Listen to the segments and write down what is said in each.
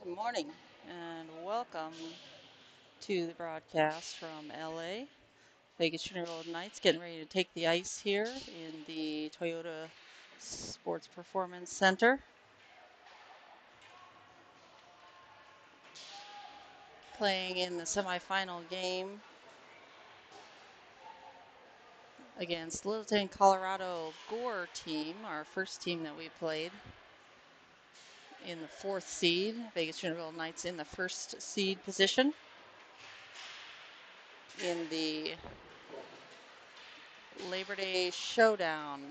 Good morning and welcome to the broadcast from LA. Vegas Junior Golden Knights getting ready to take the ice here in the Toyota Sports Performance Center. Playing in the semifinal game against Littleton, Colorado Goar team, our first team that we played in the fourth seed. Vegas Junior Golden Knights in the first seed position in the Labor Day Showdown.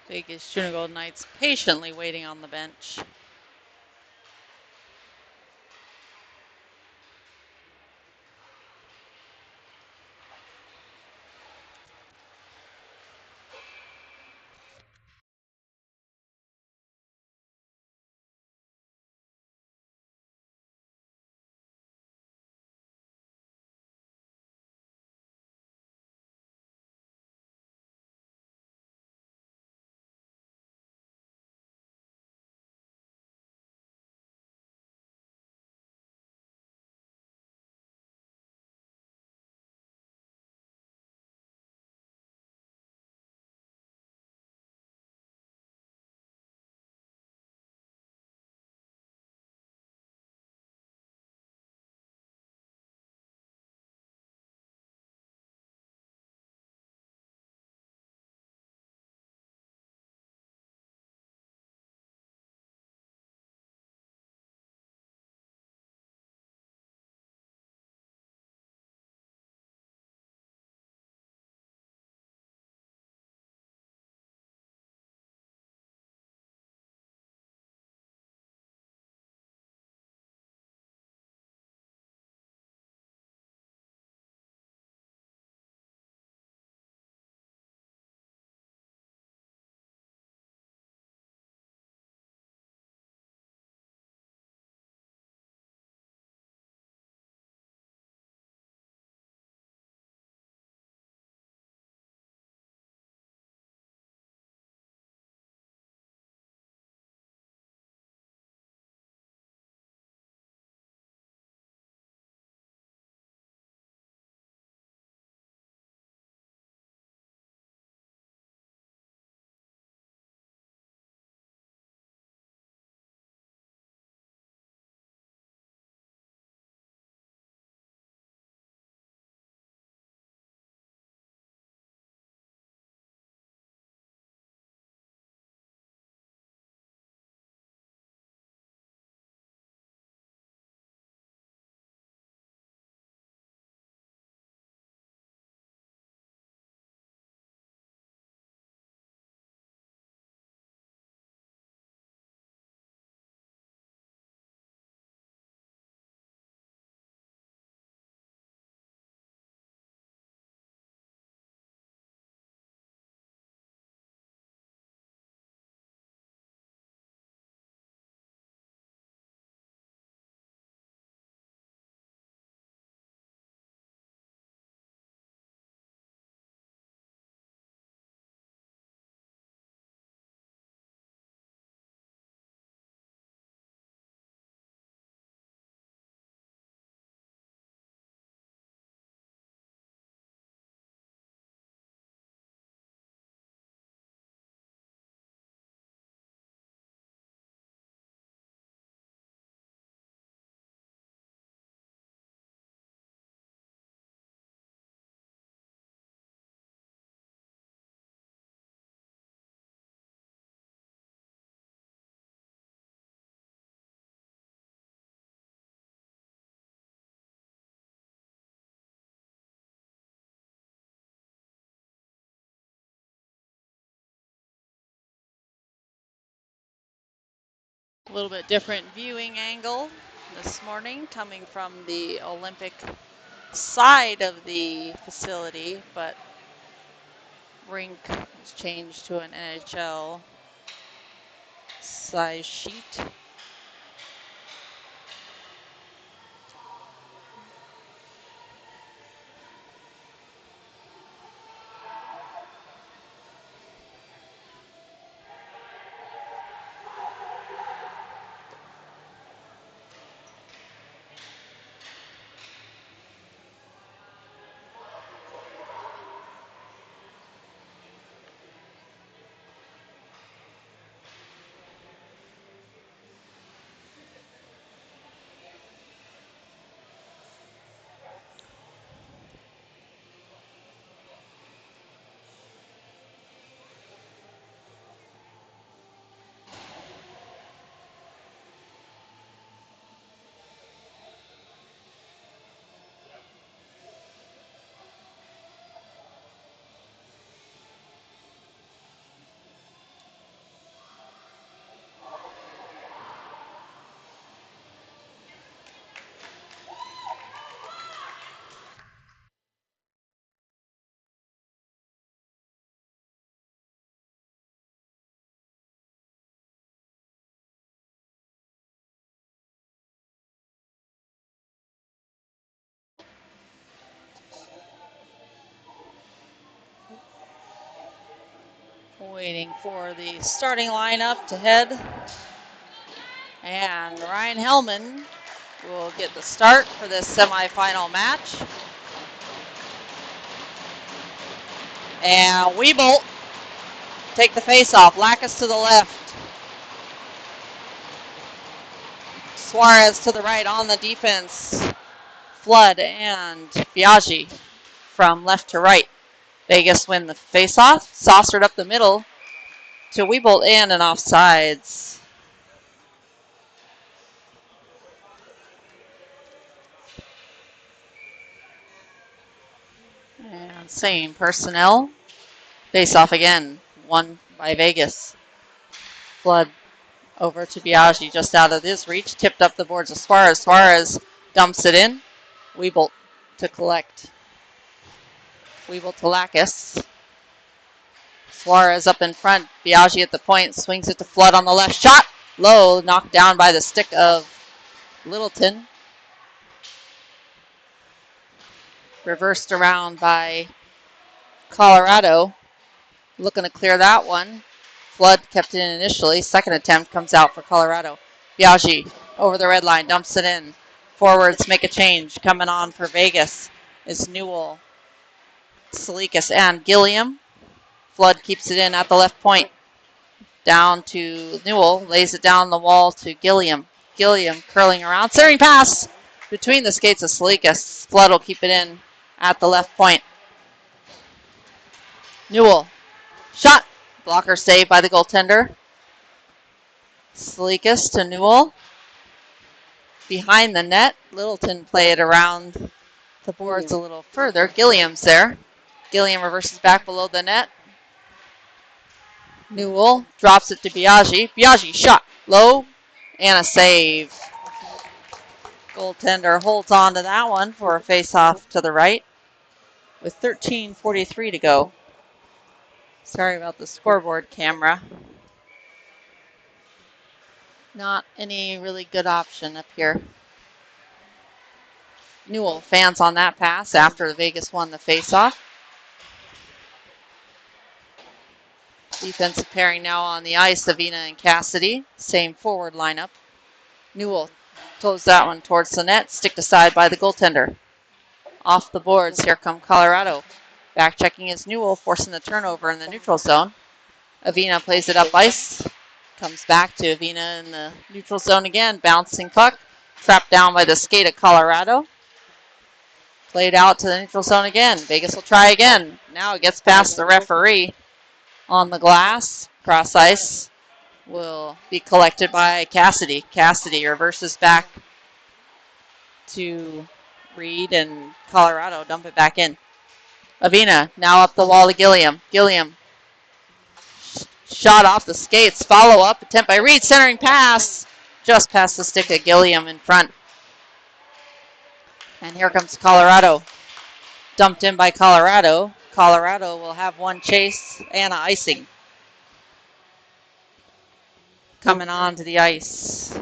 Vegas Junior Golden Knights patiently waiting on the bench. A little bit different viewing angle this morning, coming from the Olympic side of the facility, but rink was changed to an NHL size sheet. Waiting for the starting lineup to head. And Ryan Hellman will get the start for this semifinal match. And Wieboldt take the face-off. Bowkus to the left. Suarez to the right on the defense. Flood and Biaggi from left to right. Vegas win the face-off. Saucered up the middle to Wieboldt and an offsides. And same personnel. Face-off again. Won by Vegas. Flood over to Biaggi, just out of his reach. Tipped up the boards of Suarez. Suarez dumps it in. Wieboldt to collect. Wieboldt to Bowkus. Suarez up in front. Biaggi at the point. Swings it to Flood on the left. Shot! Low. Knocked down by the stick of Littleton. Reversed around by Colorado. Looking to clear that one. Flood kept it in initially. Second attempt comes out for Colorado. Biaggi over the red line. Dumps it in. Forwards make a change. Coming on for Vegas is Newell, Tselikis, and Gilliam. Flood keeps it in at the left point. Down to Newell. Lays it down the wall to Gilliam. Gilliam curling around. Centering pass between the skates of Tselikis. Flood will keep it in at the left point. Newell. Shot. Blocker saved by the goaltender. Tselikis to Newell. Behind the net. Littleton play it around the boards a little further. Gilliam's there. Gilliam reverses back below the net. Newell drops it to Biaggi. Biaggi shot low and a save. Goaltender holds on to that one for a face-off to the right with 13:43 to go. Sorry about the scoreboard camera. Not any really good option up here. Newell fans on that pass after Vegas won the face-off. Defensive pairing now on the ice, Avina and Cassidy. Same forward lineup. Newell throws that one towards the net, sticked aside by the goaltender. Off the boards, here come Colorado. Back checking is Newell, forcing the turnover in the neutral zone. Avina plays it up ice. Comes back to Avina in the neutral zone again. Bouncing puck. Trapped down by the skate of Colorado. Played out to the neutral zone again. Vegas will try again. Now it gets past the referee on the glass. Cross ice will be collected by Cassidy. Cassidy reverses back to Reid, and Colorado dump it back in. Avina now up the wall to Gilliam. Gilliam shot off the skates. Follow up attempt by Reid. Centering pass just past the stick of Gilliam in front. And here comes Colorado. Dumped in by Colorado. Colorado will have one chase and an icing. Coming on to the ice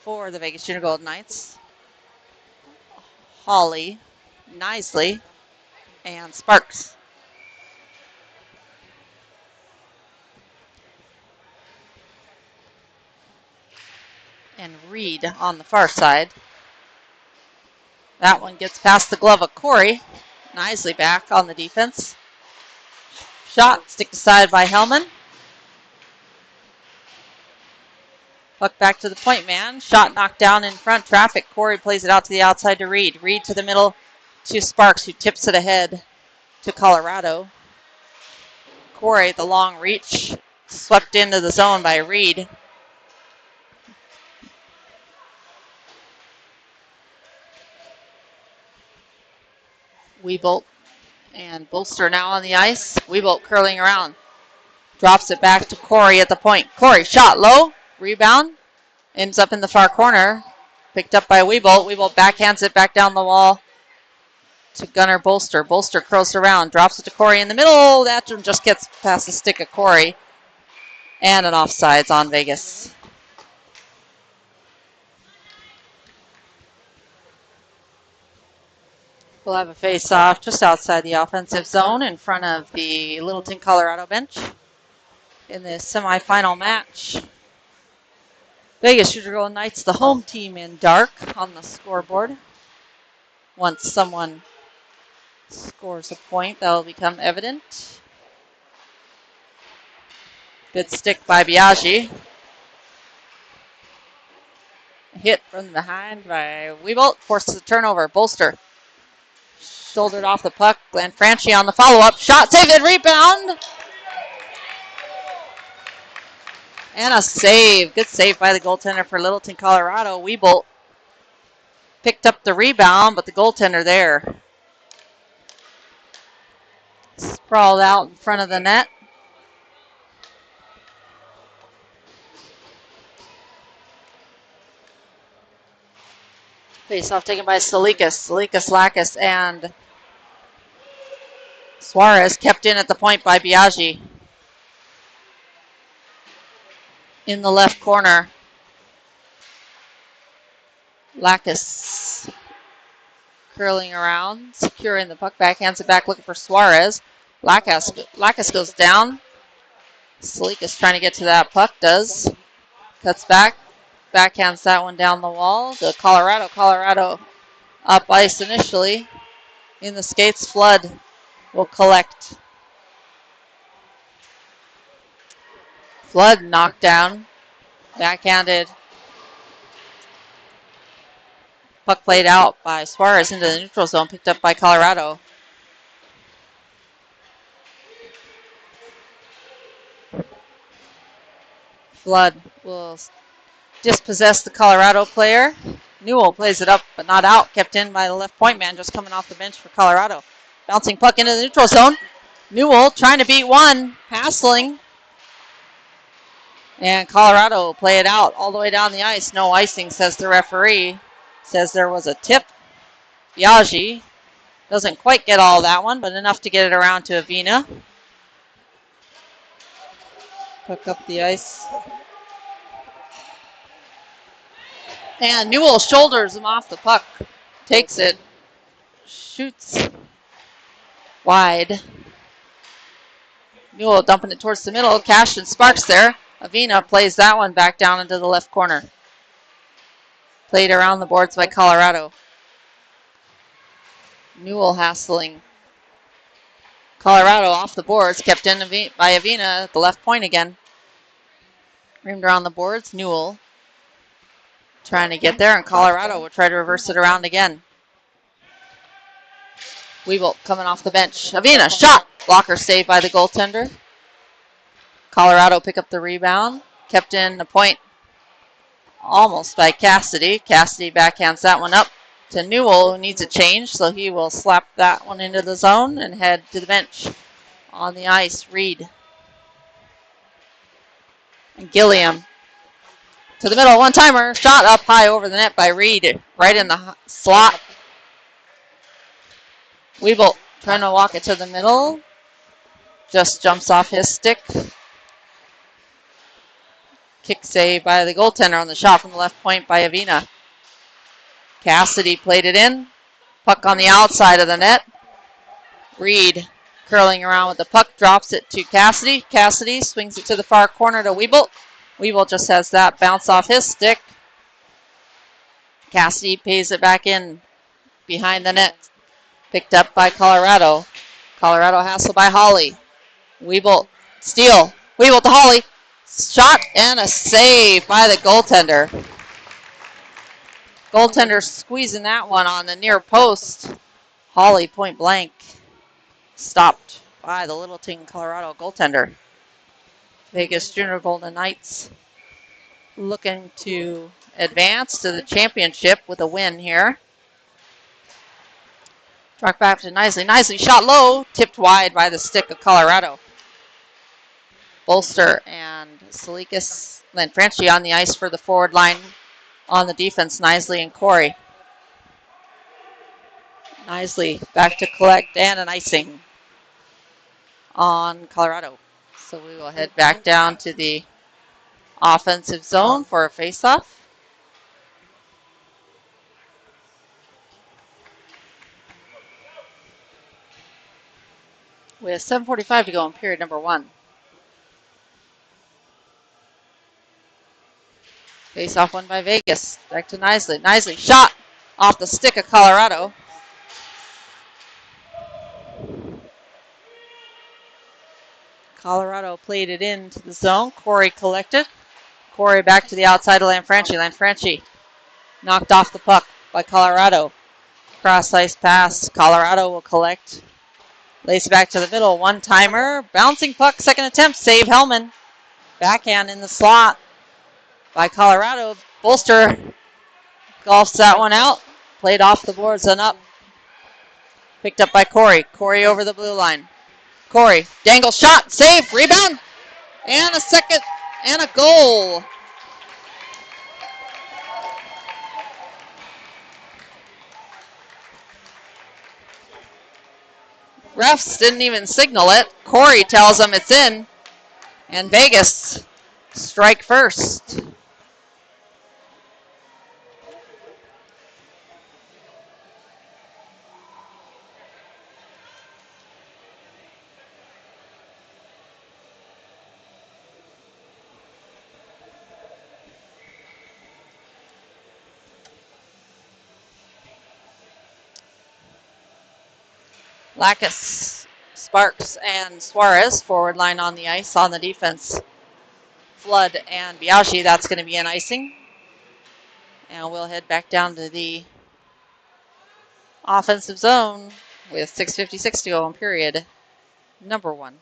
for the Vegas Junior Gold Knights. Hawley, Knisley, and Sparks. And Reid on the far side. That one gets past the glove of Khoury. Knisley back on the defense. Shot, stick aside by Hellman. Puck back to the point man. Shot knocked down in front. Traffic. Khoury plays it out to the outside to Reid. Reid to the middle to Sparks, who tips it ahead to Colorado. Khoury, the long reach, swept into the zone by Reid. Wieboldt and Bolster now on the ice. Wieboldt curling around. Drops it back to Khoury at the point. Khoury, shot low. Rebound. Ends up in the far corner. Picked up by Wieboldt. Wieboldt backhands it back down the wall to Gunner Bolster. Bolster curls around. Drops it to Khoury in the middle. That one just gets past the stick of Khoury. And an offsides on Vegas. We'll have a face-off just outside the offensive zone in front of the Littleton, Colorado bench in this semifinal match. Vegas Junior Gold Knights, the home team in dark on the scoreboard. Once someone scores a point, that will become evident. Good stick by Biaggi. Hit from behind by Wieboldt, forces a turnover. Bolster shouldered off the puck. Lanfranchi on the follow-up. Shot, save and rebound. And a save. Good save by the goaltender for Littleton, Colorado. Wieboldt picked up the rebound, but the goaltender there sprawled out in front of the net. Face-off taken by Tselikis. Tselikis, Lacus, and Suarez kept in at the point by Biaggi. In the left corner. Lacus curling around, securing the puck, backhands it back, looking for Suarez. Lacus goes down. Tselikis trying to get to that puck, does. Cuts back. Backhands that one down the wall to Colorado. Colorado up ice initially. In the skates, Flood will collect. Flood knocked down. Backhanded. Puck played out by Suarez into the neutral zone, picked up by Colorado. Flood will dispossess the Colorado player. Newell plays it up, but not out. Kept in by the left point man, just coming off the bench for Colorado. Bouncing puck into the neutral zone. Newell trying to beat one. Hassling. And Colorado will play it out all the way down the ice. No icing, says the referee. Says there was a tip. Biaggi doesn't quite get all that one, but enough to get it around to Avina. Puck up the ice. And Newell shoulders him off the puck. Takes it. Shoots wide. Newell dumping it towards the middle. Cash and Sparks there. Avina plays that one back down into the left corner. Played around the boards by Colorado. Newell hassling. Colorado off the boards. Kept in by Avina at the left point again. Reamed around the boards. Newell trying to get there, and Colorado will try to reverse it around again. Wieboldt coming off the bench. Avina, shot! Blocker saved by the goaltender. Colorado pick up the rebound. Kept in the point almost by Cassidy. Cassidy backhands that one up to Newell, who needs a change, so he will slap that one into the zone and head to the bench. On the ice, Reid. And Gilliam to the middle, one-timer, shot up high over the net by Reid, right in the slot. Wieboldt trying to walk it to the middle, just jumps off his stick. Kick save by the goaltender on the shot from the left point by Avina. Cassidy played it in, puck on the outside of the net. Reid curling around with the puck, drops it to Cassidy. Cassidy swings it to the far corner to Wieboldt. Wieboldt just has that bounce off his stick. Cassidy pays it back in behind the net. Picked up by Colorado. Colorado hassled by Holly. Wieboldt, steal. Wieboldt to Holly. Shot and a save by the goaltender. Goaltender squeezing that one on the near post. Holly point blank. Stopped by the Littleton, Colorado goaltender. Vegas Junior Golden Knights looking to advance to the championship with a win here. Truck back to Knisley. Knisley shot low, tipped wide by the stick of Colorado. Bolster and Tselikis, Lanfranchi on the ice for the forward line. On the defense, Knisley and Khoury. Knisley back to collect and an icing on Colorado. So we will head back down to the offensive zone for a face-off. With 7:45 to go in period number 1. Face-off won by Vegas. Back to Knisley. Knisley shot off the stick of Colorado. Colorado played it into the zone. Khoury collected. Khoury back to the outside of Lanfranchi. Lanfranchi knocked off the puck by Colorado. Cross-ice pass. Colorado will collect. Lays it back to the middle. One-timer. Bouncing puck. Second attempt. Save Hellman. Backhand in the slot by Colorado. Bolster golfs that one out. Played off the boards and up. Picked up by Khoury. Khoury over the blue line. Khoury, dangle shot, save, rebound, and a second, and a goal. Refs didn't even signal it. Khoury tells them it's in, and Vegas strike first. Lacus, Sparks, and Suarez, forward line on the ice. On the defense, Flood and Biaggi. That's going to be an icing. And we'll head back down to the offensive zone with 6:56 to go in period number 1.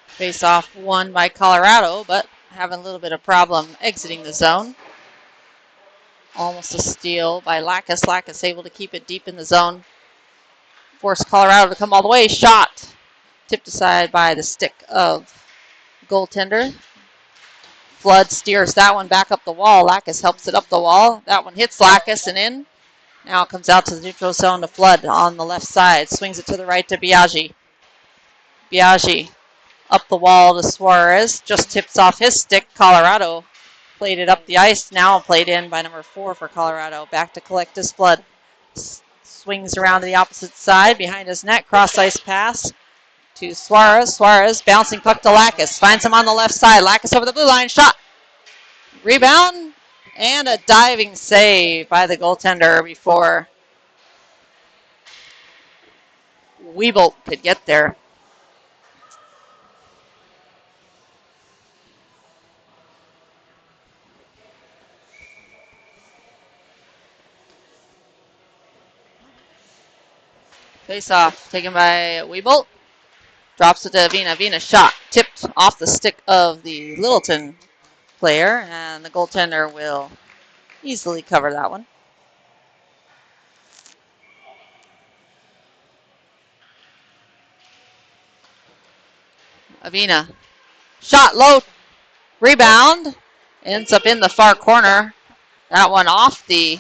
Face-off won by Colorado, but having a little bit of problem exiting the zone. Almost a steal by Lacus. Lacus able to keep it deep in the zone. Forced Colorado to come all the way. Shot. Tipped aside by the stick of goaltender. Flood steers that one back up the wall. Lacus helps it up the wall. That one hits Lacus and in. Now it comes out to the neutral zone to Flood on the left side. Swings it to the right to Biaggi. Biaggi up the wall to Suarez. Just tips off his stick. Colorado played it up the ice. Now played in by number 4 for Colorado. Back to collect his Flood. Swings around to the opposite side behind his net. Cross-ice pass to Suarez. Suarez bouncing puck to Lacus. Finds him on the left side. Lacus over the blue line. Shot. Rebound. And a diving save by the goaltender before Wieboldt could get there. Face-off taken by Wieboldt. Drops it to Avina. Avina shot. Tipped off the stick of the Littleton player, and the goaltender will easily cover that one. Avina. Shot low. Rebound. Ends up in the far corner. That one off the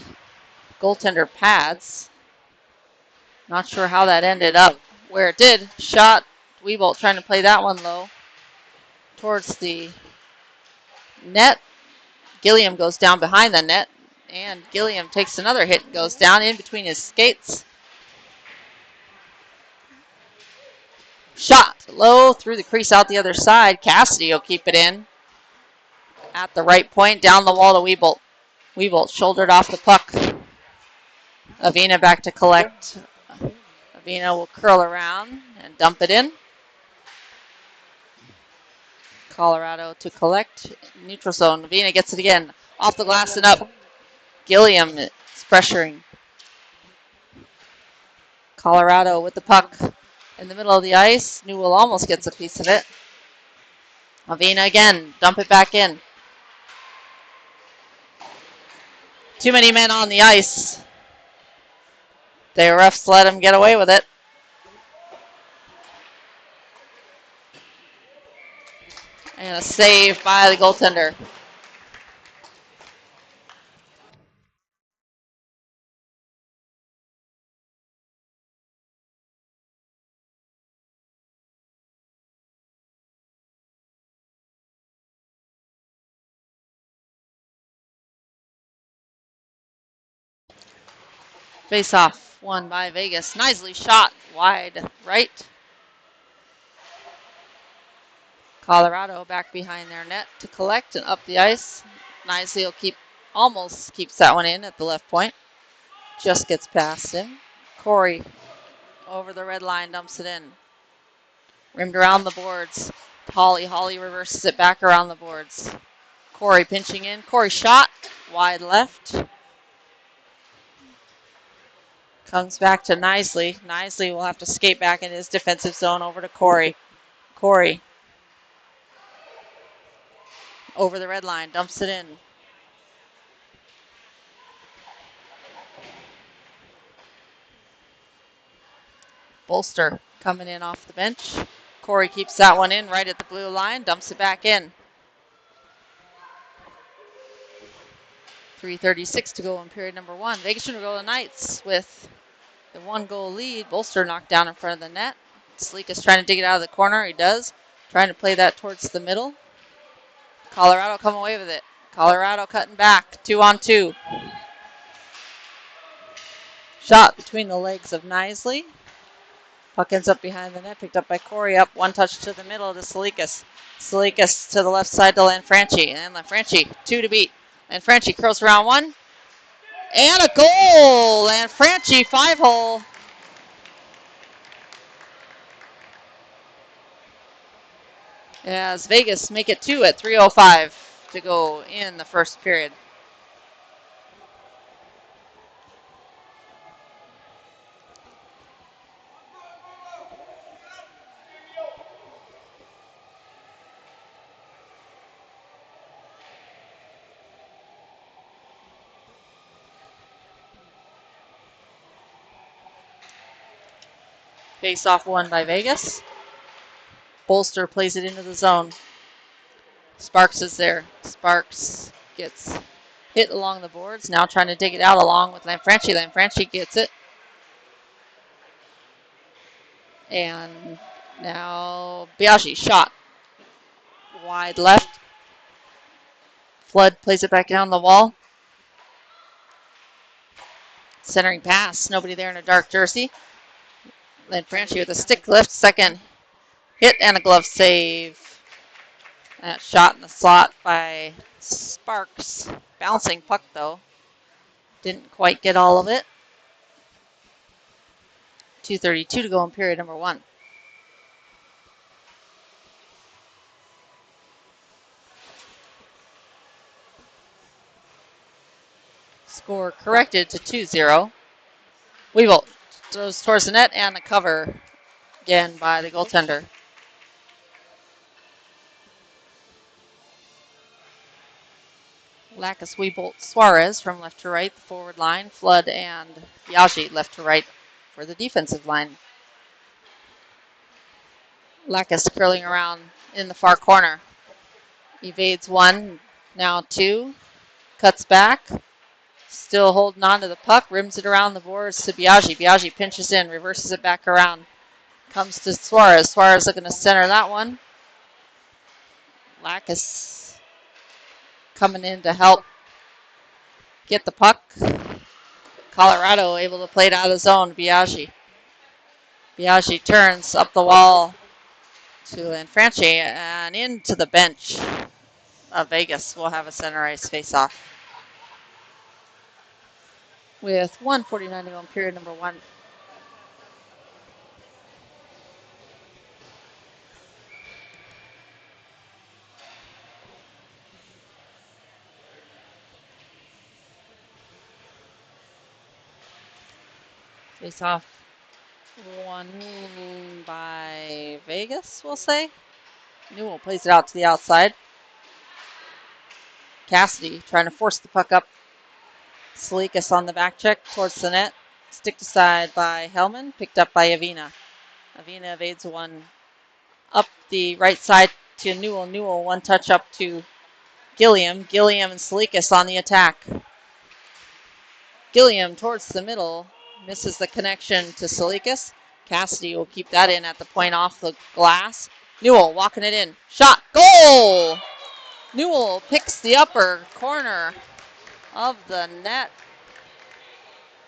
goaltender pads. Not sure how that ended up where it did. Shot. Wieboldt trying to play that one low towards the net. Gilliam goes down behind the net, and Gilliam takes another hit and goes down in between his skates. Shot low through the crease out the other side. Cassidy will keep it in at the right point, down the wall to Wieboldt. Wieboldt shouldered off the puck. Avina back to collect. Avina will curl around and dump it in. Colorado to collect. Neutral zone. Avina gets it again. Off the glass and up. Gilliam is pressuring. Colorado with the puck in the middle of the ice. Newell almost gets a piece of it. Avina again. Dump it back in. Too many men on the ice. The refs let him get away with it. And a save by the goaltender. Face off won by Vegas. Knisley shot wide right. Colorado back behind their net to collect and up the ice. Knisley will almost keeps that one in at the left point. Just gets past him. Khoury over the red line, dumps it in. Rimmed around the boards. Holly reverses it back around the boards. Khoury pinching in. Khoury shot wide left. Comes back to Knisley. Knisley will have to skate back in his defensive zone over to Khoury. Khoury over the red line, dumps it in. Bolster coming in off the bench. Khoury keeps that one in right at the blue line, dumps it back in. 3:36 to go in period number 1. Vegas Golden Knights with the 1-goal lead. Bolster knocked down in front of the net. Tselikis trying to dig it out of the corner. He does. Trying to play that towards the middle. Colorado come away with it. Colorado cutting back. 2-on-2. Shot between the legs of Knisley. Puck ends up behind the net. Picked up by Khoury. Up one touch to the middle to Tselikis. Tselikis to the left side to Lanfranchi. And Lanfranchi, 2 to beat. Lanfranchi curls around 1. And a goal! Lanfranchi, 5-hole. As Vegas make it 2 at 3:05 to go in the first period. Face off won by Vegas. Bolster plays it into the zone. Sparks is there. Sparks gets hit along the boards. Now trying to dig it out along with Lanfranchi. Lanfranchi gets it. And now Biaggi shot. Wide left. Flood plays it back down the wall. Centering pass. Nobody there in a dark jersey. Lanfranchi with a stick lift. Second hit and a glove save. That shot in the slot by Sparks. Bouncing puck though. Didn't quite get all of it. 2:32 to go in period number 1. Score corrected to 2-0. Wieboldt throws towards the net and a cover again by the goaltender. Lacus, Wieboldt, Suarez from left to right, the forward line. Flood and Biaggi left to right for the defensive line. Lacus curling around in the far corner. Evades one, now two. Cuts back. Still holding on to the puck. Rims it around the boards to Biaggi. Biaggi pinches in, reverses it back around. Comes to Suarez. Suarez looking to center that one. Lacus coming in to help get the puck. Colorado able to play it out of zone. Biaggi. Biaggi turns up the wall to Lanfranchi and into the bench of Vegas. We'll have a center ice face-off. With 1:49 to go in period number one. Face-off won by Vegas, we'll say. Newell plays it out to the outside. Cassidy trying to force the puck up. Tselikis on the back check towards the net. Sticked aside by Hellman, picked up by Avina. Avina evades one up the right side to Newell. Newell one touch up to Gilliam. Gilliam and Tselikis on the attack. Gilliam towards the middle. Misses the connection to Tselikis. Cassidy will keep that in at the point off the glass. Newell walking it in. Shot. Goal! Newell picks the upper corner of the net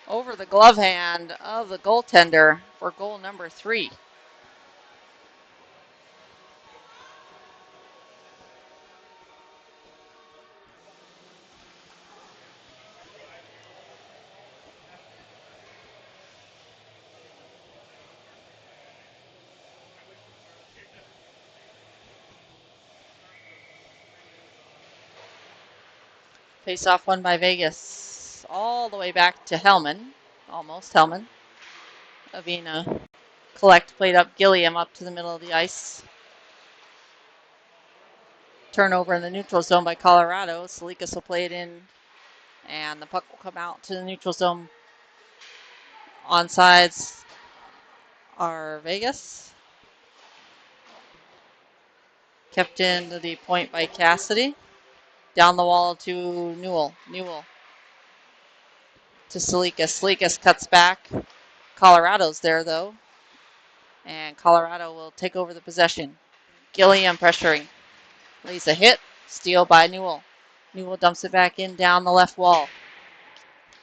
over the glove hand of the goaltender for goal number 3. Face-off won by Vegas. All the way back to Hellman. Almost Hellman. Avina played up Gilliam up to the middle of the ice. Turnover in the neutral zone by Colorado. Tselikis will play it in, and the puck will come out to the neutral zone. Onsides are Vegas. Kept into the point by Cassidy. Down the wall to Newell. Newell to Tselikis. Tselikis cuts back. Colorado's there, though. And Colorado will take over the possession. Gilliam pressuring. Lays a hit. Steal by Newell. Newell dumps it back in down the left wall.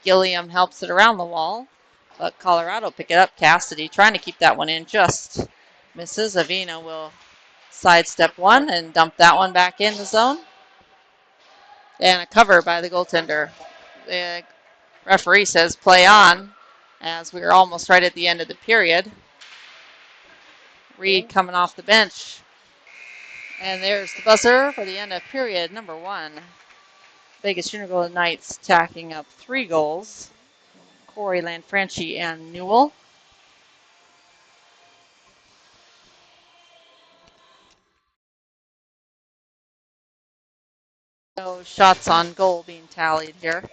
Gilliam helps it around the wall. But Colorado pick it up. Cassidy trying to keep that one in. Just misses. Avina will sidestep one and dump that one back in the zone. And a cover by the goaltender. The referee says play on as we are almost right at the end of the period. Reid coming off the bench. And there's the buzzer for the end of period number 1. Vegas Junior Golden Knights tacking up 3 goals. Khoury, Lanfranchi, and Newell. No shots on goal being tallied here.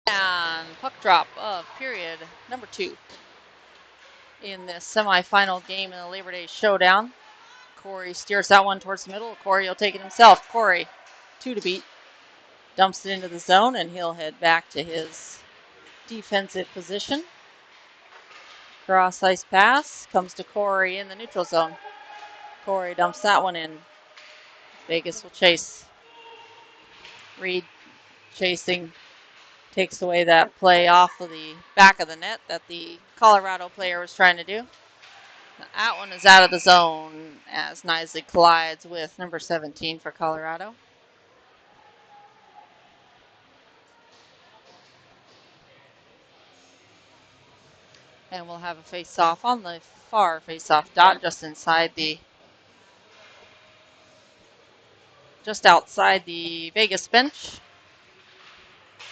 And puck drop of period number 2 in this semifinal game in the Labor Day Showdown. Khoury steers that one towards the middle. Khoury will take it himself. Khoury, 2 to beat. Dumps it into the zone, and he'll head back to his defensive position. Cross ice pass comes to Khoury in the neutral zone. Khoury dumps that one in. Vegas will chase. Reid chasing, takes away that play off of the back of the net that the Colorado player was trying to do. That one is out of the zone as Knisley collides with number 17 for Colorado. And we'll have a face-off on the far face-off dot just outside the Vegas bench.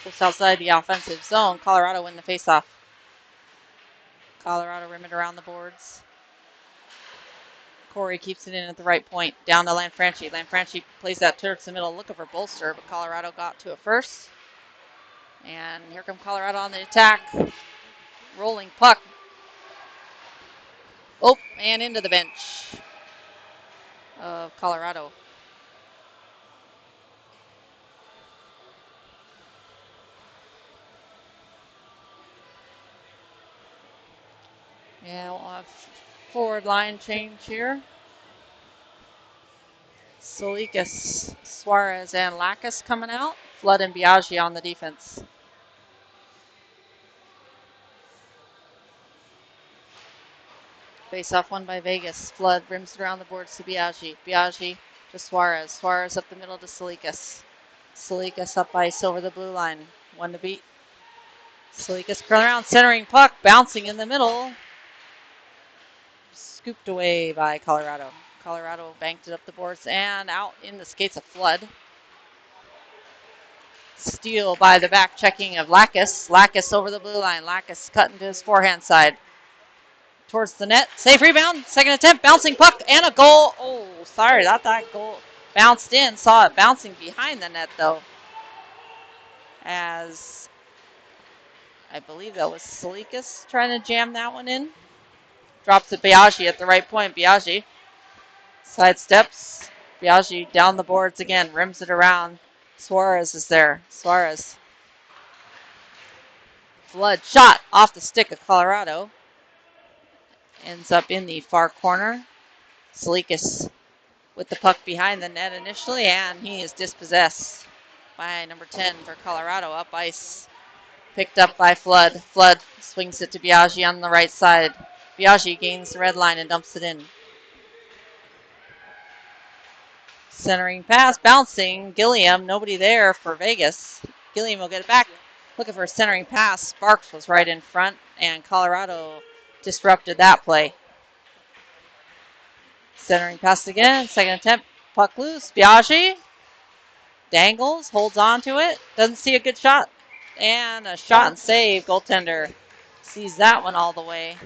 Just outside the offensive zone. Colorado win the face-off. Colorado rim it around the boards. Khoury keeps it in at the right point. Down to Lanfranchi. Lanfranchi plays that towards the middle, looking for bolster, but Colorado got to it first. And here comes Colorado on the attack. Rolling puck. Oh, and into the bench of Colorado. Yeah, we'll have forward line change here. Tselikis, Suarez, and Lacus coming out. Flood and Biaggi on the defense. Face off one by Vegas. Flood rims it around the boards to Biaggi. Biaggi to Suarez. Suarez up the middle to Tselikis. Tselikis up ice over the blue line. 1 to beat. Tselikis curling around, centering puck, bouncing in the middle. Scooped away by Colorado. Colorado banked it up the boards and out in the skates of Flood. Steal by the back checking of Lacus. Lacus over the blue line. Lacus cutting to his forehand side. Towards the net. Safe rebound. Second attempt. Bouncing puck and a goal. Oh, sorry. Thought that goal bounced in. Saw it bouncing behind the net, though. As I believe that was Tselikis trying to jam that one in. Drops it Biaggi at the right point. Biaggi sidesteps. Biaggi down the boards again. Rims it around. Suarez is there. Suarez. Flood shot off the stick of Colorado. Ends up in the far corner. Tselikis with the puck behind the net initially, and he is dispossessed by number 10 for Colorado. Up ice. Picked up by Flood. Flood swings it to Biaggi on the right side. Biaggi gains the red line and dumps it in. Centering pass, bouncing. Gilliam, nobody there for Vegas. Gilliam will get it back. Looking for a centering pass. Sparks was right in front, and Colorado disrupted that play. Centering pass again. Second attempt. Puck loose. Biaggi dangles, holds on to it. Doesn't see a good shot. And a shot and save. Goaltender sees that one all the way.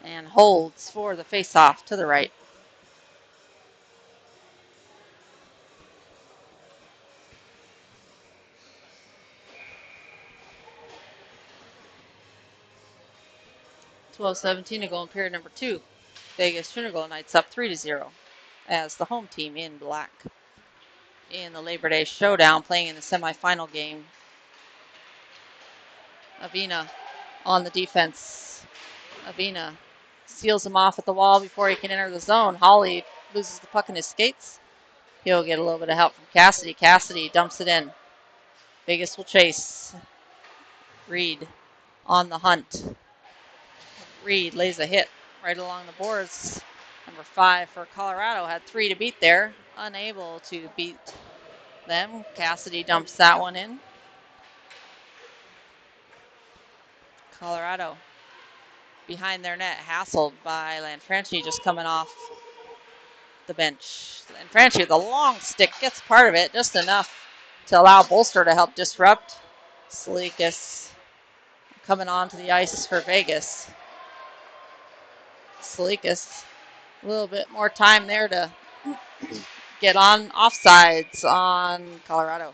And holds for the face-off to the right. .12:17 to go in period number 2. Vegas Trinidad Knights up 3-0 as the home team in black in the Labor Day Showdown, playing in the semifinal game. Avina on the defense. Avina seals him off at the wall before he can enter the zone. Holly loses the puck in his skates. He'll get a little bit of help from Cassidy. Cassidy dumps it in. Vegas will chase. Reid on the hunt. Reid lays a hit right along the boards. Number 5 for Colorado had 3 to beat there. Unable to beat them. Cassidy dumps that one in. Colorado behind their net, hassled by Lanfranchi just coming off the bench. Lanfranchi with a long stick gets part of it, just enough to allow Bolster to help disrupt. Tselikis coming onto the ice for Vegas. Tselikis, a little bit more time there to get on offsides on Colorado.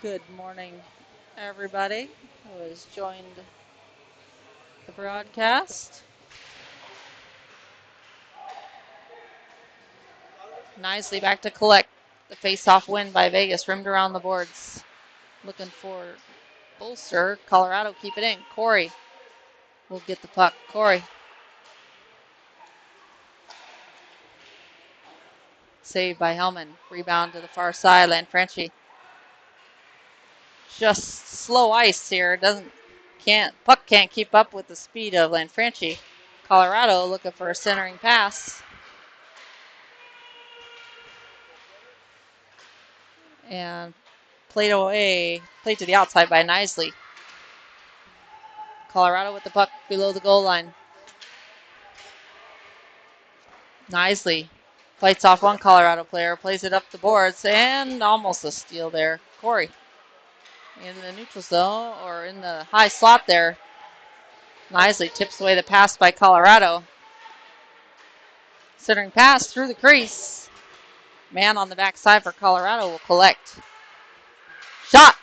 Good morning, everybody who has joined the broadcast. Knisley back to collect. The face-off win by Vegas, rimmed around the boards. Looking for Bolster. Colorado keep it in. Khoury will get the puck. Khoury. Saved by Hellman. Rebound to the far side. Lanfranchi. Just slow ice here. Puck can't keep up with the speed of Lanfranchi. Colorado looking for a centering pass. And played to the outside by Knisley. Colorado with the puck below the goal line. Knisley fights off one Colorado player, plays it up the boards, and almost a steal there. Khoury in the neutral zone, or in the high slot there. Knisley tips away the pass by Colorado. Centering pass through the crease. Man on the backside for Colorado will collect. Shot!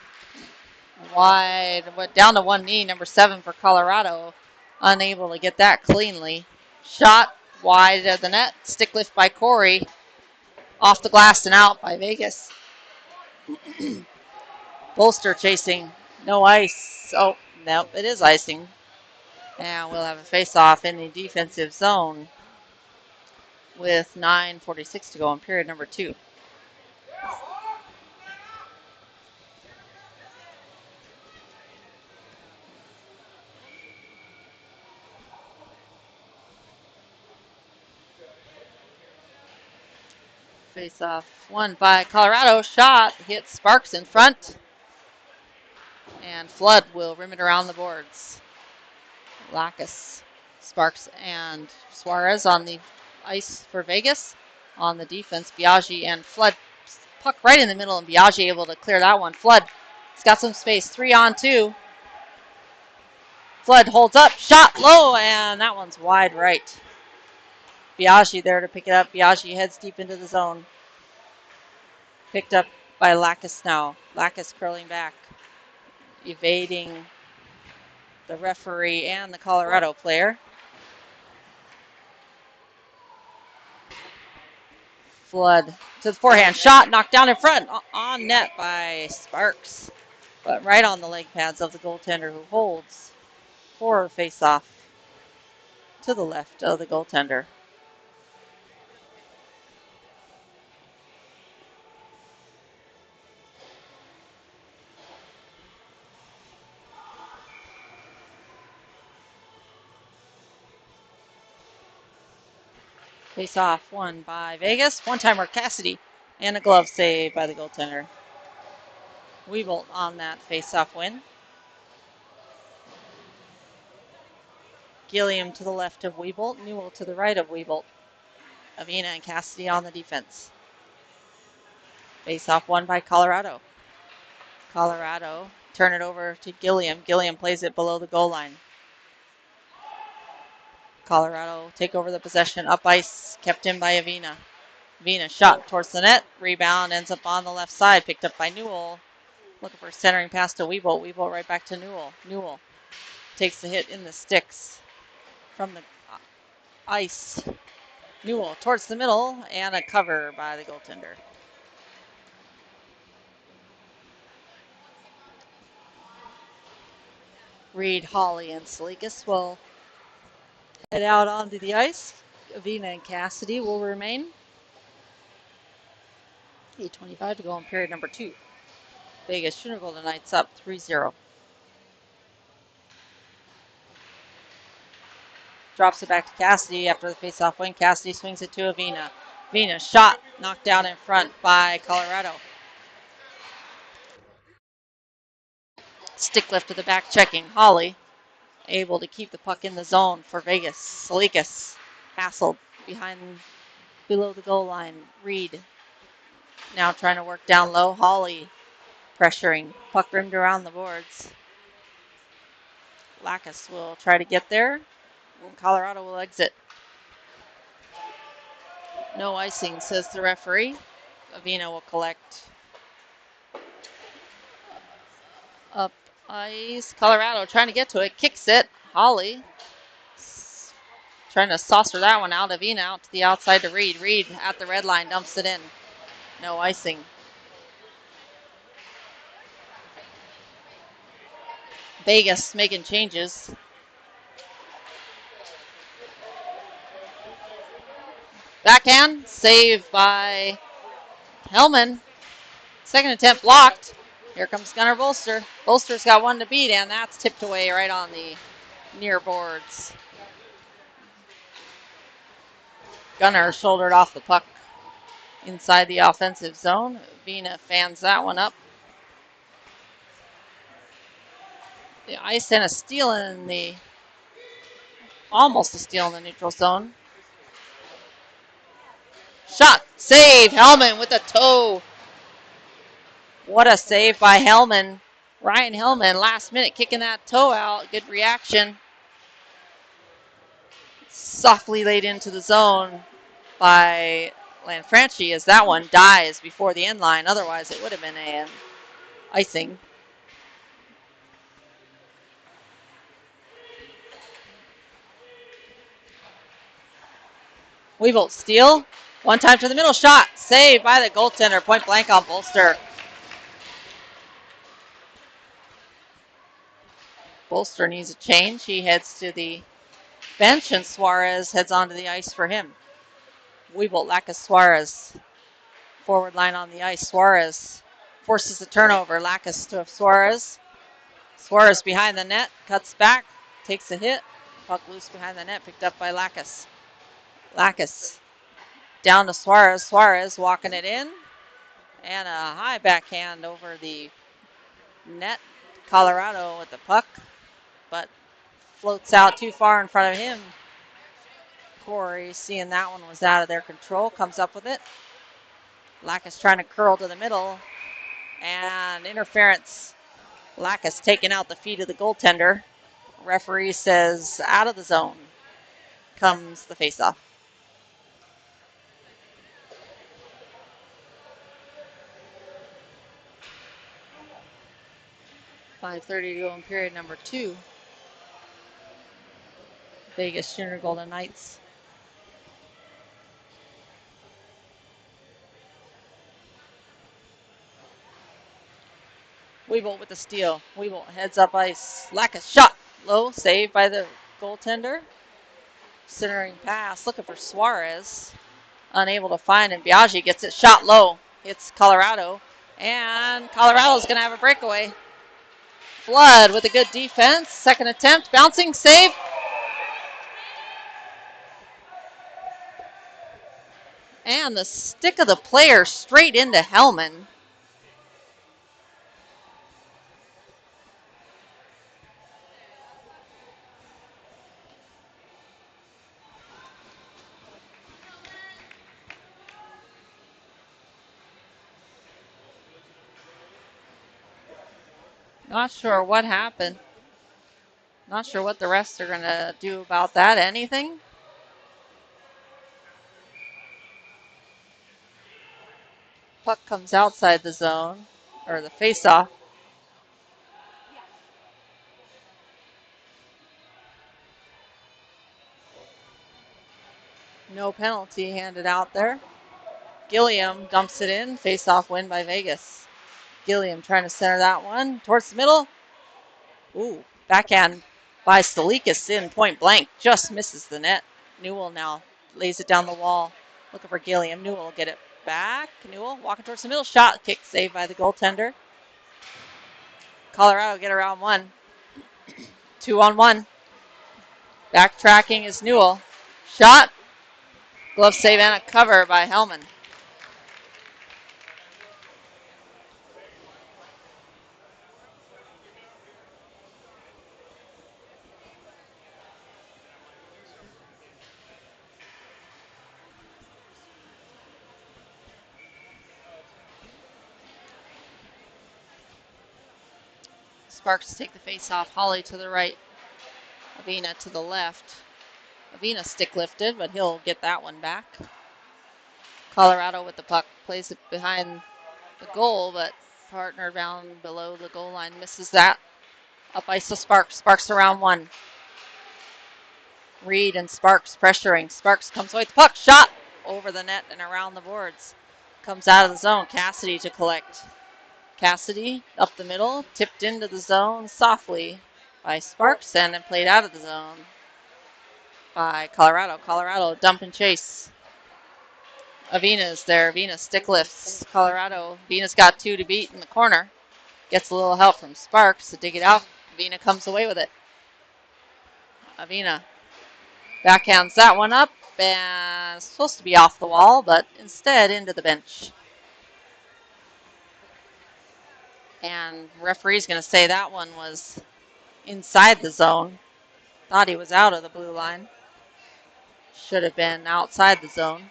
Wide, down to one knee, number 7 for Colorado. Unable to get that cleanly. Shot wide of the net. Stick lift by Khoury. Off the glass and out by Vegas. Bolster chasing. No ice. Oh, nope, it is icing. And we'll have a face-off in the defensive zone with 9:46 to go in period number 2. Face-off won by Colorado. Shot hits Sparks in front. And Flood will rim it around the boards. Lacus, Sparks, and Suarez on the ice for Vegas. On the defense, Biaggi and Flood. Puck right in the middle, and Biaggi able to clear that one. Flood has got some space. 3-on-2. Flood holds up. Shot low, and that one's wide right. Biaggi there to pick it up. Biaggi heads deep into the zone. Picked up by Lacus now. Lacus curling back. Evading the referee and the Colorado player. Flood to the forehand. Shot knocked down in front. On net by Sparks. But right on the leg pads of the goaltender, who holds for a face-off to the left of the goaltender. Face-off won by Vegas. One-timer Cassidy. And a glove save by the goaltender. Wieboldt on that face-off win. Gilliam to the left of Wieboldt. Newell to the right of Wieboldt. Avina and Cassidy on the defense. Face-off won by Colorado. Colorado turn it over to Gilliam. Gilliam plays it below the goal line. Colorado take over the possession. Up ice, kept in by Avina. Avina shot towards the net. Rebound ends up on the left side. Picked up by Newell. Looking for centering pass to Wieboldt. Wieboldt right back to Newell. Newell takes the hit in the sticks from the ice. Newell towards the middle, and a cover by the goaltender. Reid, Hawley, and Tselikis will head out onto the ice. Avina and Cassidy will remain. 8:25 to go in period number 2. Vegas Junior Golden Knights up 3-0. Drops it back to Cassidy after the faceoff win. Cassidy swings it to Avina. Avina shot knocked down in front by Colorado. Stick lift to the back checking. Hawley able to keep the puck in the zone for Vegas. Tselikis hassled below the goal line. Reid now trying to work down low. Hawley pressuring. Puck rimmed around the boards. Lacus will try to get there. Colorado will exit. No icing, says the referee. Avina will collect. Up ice. Colorado trying to get to it. Kicks it. Holly trying to saucer that one out. Avina out to the outside to Reid. Reid at the red line dumps it in. No icing. Vegas making changes. Backhand. Save by Hellman. Second attempt blocked. Here comes Gunnar Bolster. Bolster's got one to beat, and that's tipped away right on the near boards. Gunnar shouldered off the puck inside the offensive zone. Vina fans that one up. The ice and a steal in the, almost a steal in the neutral zone. Shot, save, Hellman with a toe. What a save by Hellman. Ryan Hellman, last minute kicking that toe out. Good reaction. Softly laid into the zone by Lanfranchi as that one dies before the end line. Otherwise, it would have been an icing. Wieboldt steal. One time to the middle shot. Saved by the goaltender. Point blank on Bolster. Bolster needs a change. He heads to the bench, and Suarez heads onto the ice for him. Wieboldt, Lacus, Suarez. Forward line on the ice. Suarez forces the turnover. Lacus to Suarez. Suarez behind the net. Cuts back. Takes a hit. Puck loose behind the net. Picked up by Lacus. Lacus down to Suarez. Suarez walking it in. And a high backhand over the net. Colorado with the puck, but floats out too far in front of him. Khoury, seeing that one was out of their control, comes up with it. Lacus trying to curl to the middle, and interference. Lacus taking out the feet of the goaltender. Referee says out of the zone. Comes the faceoff. .5:30 to go in period number 2. Vegas Junior Golden Knights. Wieboldt with the steal. Wieboldt heads up ice. Lacus shot. Low save by the goaltender. Centering pass. Looking for Suarez. Unable to find him. Biaggi gets it shot low. Hits Colorado. And Colorado's going to have a breakaway. Flood with a good defense. Second attempt. Bouncing save. And the stick of the player straight into Hellman. Not sure what happened. Not sure what the refs are going to do about that. Anything? Puck comes outside the zone, or the face-off. No penalty handed out there. Gilliam dumps it in. Face-off win by Vegas. Gilliam trying to center that one towards the middle. Ooh, backhand by Tselikis in point blank. Just misses the net. Newell now lays it down the wall. Looking for Gilliam. Newell will get it back. Newell walking towards the middle. Shot. Kick saved by the goaltender. Colorado get around one. 2-on-1. Backtracking is Newell. Shot. Glove save and a cover by Hellman. Sparks take the face off. Holly to the right. Avina to the left. Avina stick lifted, but he'll get that one back. Colorado with the puck. Plays it behind the goal, but partner down below the goal line misses that. Up ice to Sparks. Sparks around one. Reid and Sparks pressuring. Sparks comes away with the puck. Shot over the net and around the boards. Comes out of the zone. Cassidy to collect. Cassidy up the middle. Tipped into the zone softly by Sparks and then played out of the zone by Colorado. Colorado dump and chase. Avina's there. Avina stick lifts. Colorado. Avina's got 2 to beat in the corner. Gets a little help from Sparks to dig it out. Avina comes away with it. Avina backhands that one up and it's supposed to be off the wall, but instead into the bench. And referee's going to say that one was inside the zone. Thought he was out of the blue line. Should have been outside the zone.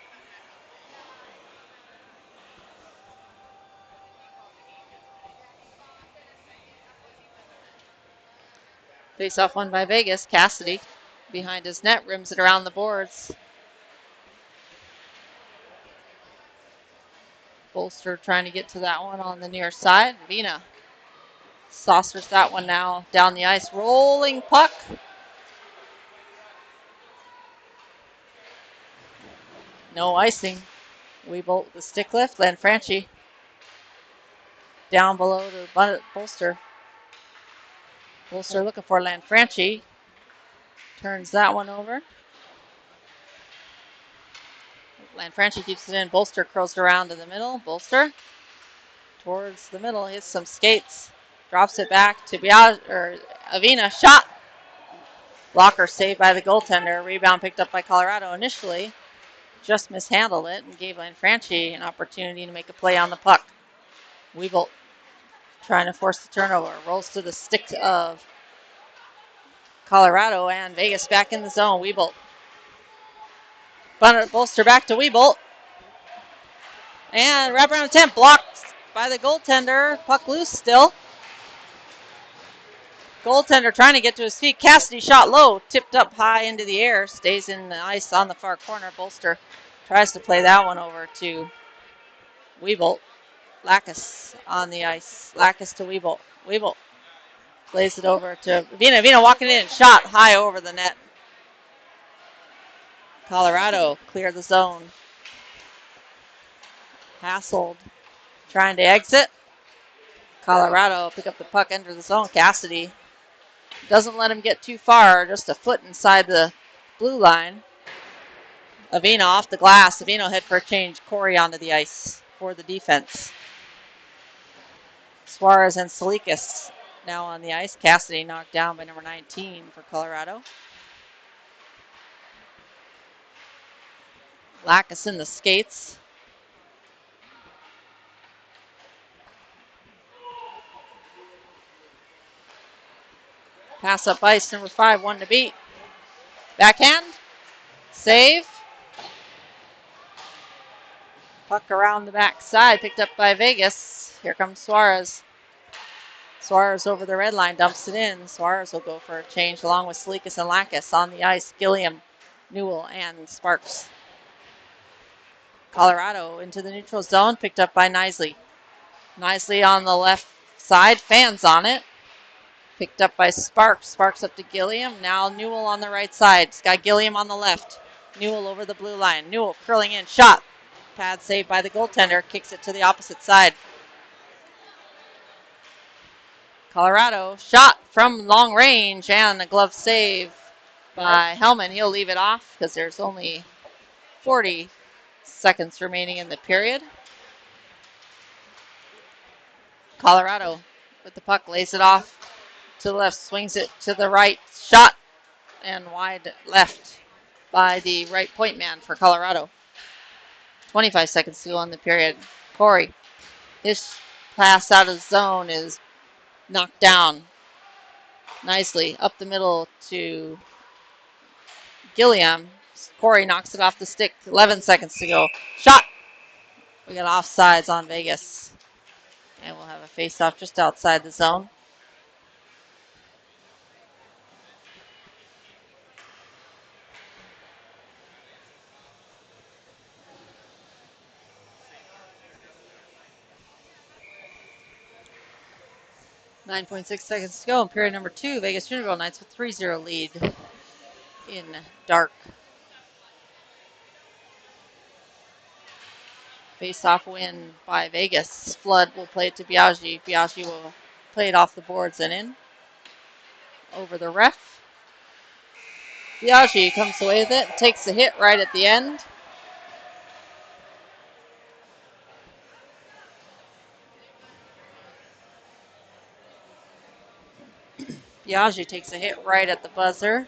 Face off one by Vegas. Cassidy behind his net, rims it around the boards. Bolster trying to get to that one on the near side. Vina saucers that one now down the ice. Rolling puck. No icing. Wieboldt with the stick lift. Lanfranchi down below to Bolster. Bolster looking for Lanfranchi. Turns that one over. Lanfranchi keeps it in. Bolster curls around to the middle. Bolster towards the middle. Hits some skates. Drops it back to Avina. Shot. Blocker saved by the goaltender. Rebound picked up by Colorado initially. Just mishandled it and gave Lanfranchi an opportunity to make a play on the puck. Wieboldt trying to force the turnover. Rolls to the stick of Colorado and Vegas back in the zone. Wieboldt. Bolster back to Wieboldt. And wraparound attempt blocked by the goaltender. Puck loose still. Goaltender trying to get to his feet. Cassidy shot low, tipped up high into the air. Stays in the ice on the far corner. Bolster tries to play that one over to Wieboldt. Lacus on the ice. Lacus to Wieboldt. Wieboldt plays it over to Vina. Vina walking in. Shot high over the net. Colorado clear the zone. Hassled trying to exit. Colorado pick up the puck, enter the zone. Cassidy doesn't let him get too far, just a foot inside the blue line. Avina off the glass. Avina head for a change. Khoury onto the ice for the defense. Suarez and Tselikis now on the ice. Cassidy knocked down by number 19 for Colorado. Lacus in the skates. Pass up ice, number 5, 1 to beat. Backhand. Save. Puck around the back side, picked up by Vegas. Here comes Suarez. Suarez over the red line, dumps it in. Suarez will go for a change along with Tselikis and Lacus on the ice. Gilliam, Newell, and Sparks. Colorado into the neutral zone, picked up by Knisley. Knisley on the left side, fans on it. Picked up by Sparks. Sparks up to Gilliam. Now Newell on the right side. It's got Gilliam on the left. Newell over the blue line. Newell curling in. Shot. Pad saved by the goaltender. Kicks it to the opposite side. Colorado shot from long range and a glove save by Hellman. He'll leave it off because there's only 40 seconds remaining in the period. Colorado with the puck, lays it off to the left, swings it to the right, shot and wide left by the right point man for Colorado. 25 seconds to go in the period. Khoury, his pass out of zone is knocked down nicely up the middle to Gilliam. Khoury knocks it off the stick. 11 seconds to go. Shot. We got offsides on Vegas. And we'll have a face-off just outside the zone. 9.6 seconds to go in period number 2. Vegas Junior Gold Knights with 3-0 lead in dark. Face-off win by Vegas. Flood will play it to Biaggi. Biaggi will play it off the boards and in. Over the ref. Biaggi comes away with it, takes a hit right at the end. Biaggi takes a hit right at the buzzer.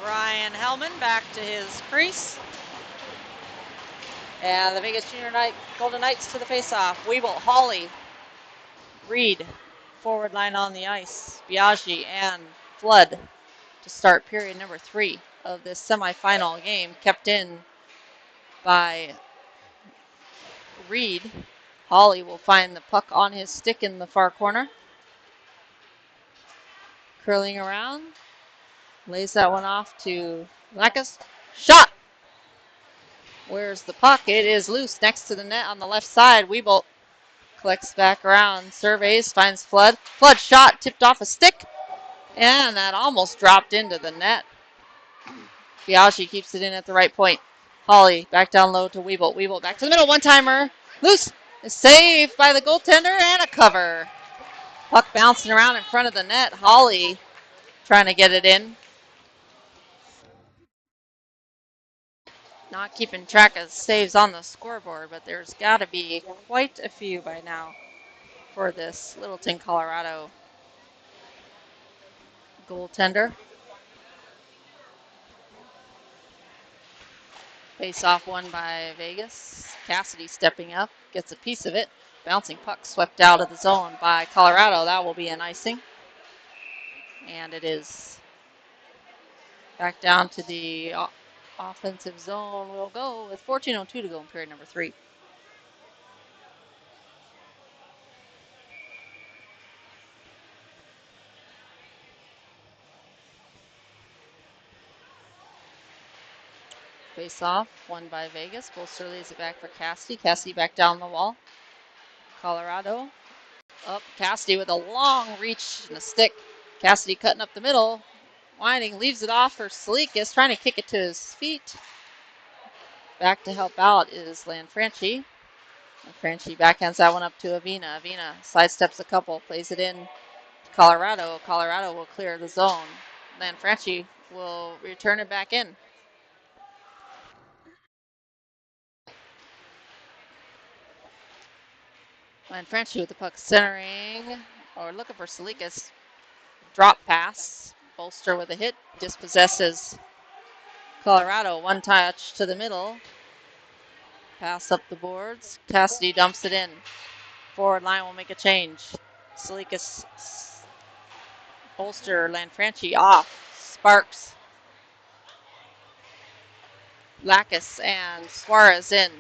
Ryan Hellman back to his crease. And the Vegas Junior Golden Knights to the face-off. Wieboldt, Hawley, Reid, forward line on the ice. Biaggi and Flood to start period number 3 of this semifinal game, kept in by Reid. Hawley will find the puck on his stick in the far corner. Curling around. Lays that one off to Tselikis. Shot! Where's the puck? It is loose next to the net on the left side. Wieboldt collects back around, surveys, finds Flood. Flood shot, tipped off a stick, and that almost dropped into the net. Biaggi keeps it in at the right point. Hawley back down low to Wieboldt. Wieboldt back to the middle, one-timer. Loose, is saved by the goaltender, and a cover. Puck bouncing around in front of the net. Hawley trying to get it in. Not keeping track of saves on the scoreboard, but there's got to be quite a few by now for this Littleton, Colorado goaltender. Face off won by Vegas. Cassidy stepping up, gets a piece of it. Bouncing puck swept out of the zone by Colorado. That will be an icing. And it is back down to the offensive zone. We'll go with 14:02 to go in period number 3. Face off, won by Vegas. Bolster lays it back for Cassidy. Cassidy back down the wall. Colorado up. Cassidy with a long reach and a stick. Cassidy cutting up the middle. Winding, leaves it off for Tselikis, trying to kick it to his feet. Back to help out is Lanfranchi. Lanfranchi backhands that one up to Avina. Avina sidesteps a couple, plays it in Colorado. Colorado will clear the zone. Lanfranchi will return it back in. Lanfranchi with the puck centering. or looking for Tselikis. Drop pass. Bolster with a hit. Dispossesses Colorado. One touch to the middle. Pass up the boards. Cassidy dumps it in. Forward line will make a change. Tselikis, Bolster, Lanfranchi off. Sparks. Lacus and Suarez in.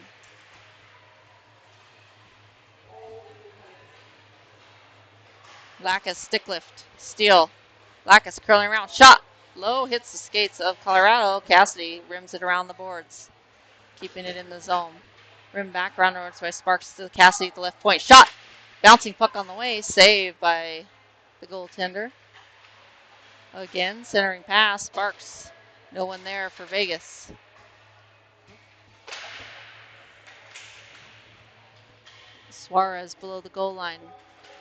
Lacus stick lift. Steal. Lacus curling around. Shot. Low hits the skates of Colorado. Cassidy rims it around the boards. Keeping it in the zone. Rim back, roundwards by Sparks to Cassidy at the left point. Shot! Bouncing puck on the way. Saved by the goaltender. Again, centering pass. Sparks. No one there for Vegas. Suarez below the goal line.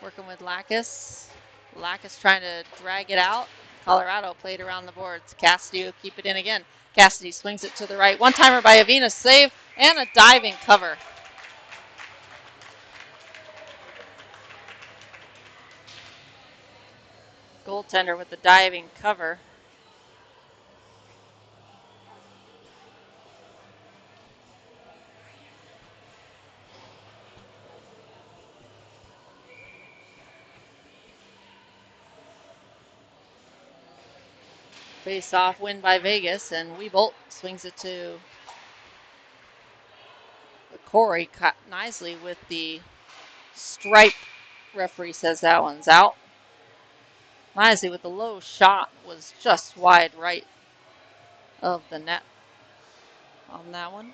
Working with Lacus. Lacus trying to drag it out. Colorado played around the boards. Cassidy will keep it in again. Cassidy swings it to the right. One-timer by Avina. Save and a diving cover. Goaltender with the diving cover. Face off win by Vegas, and Wieboldt swings it to Khoury. Knisley with the stripe. Referee says that one's out. Knisley with the low shot was just wide right of the net on that one.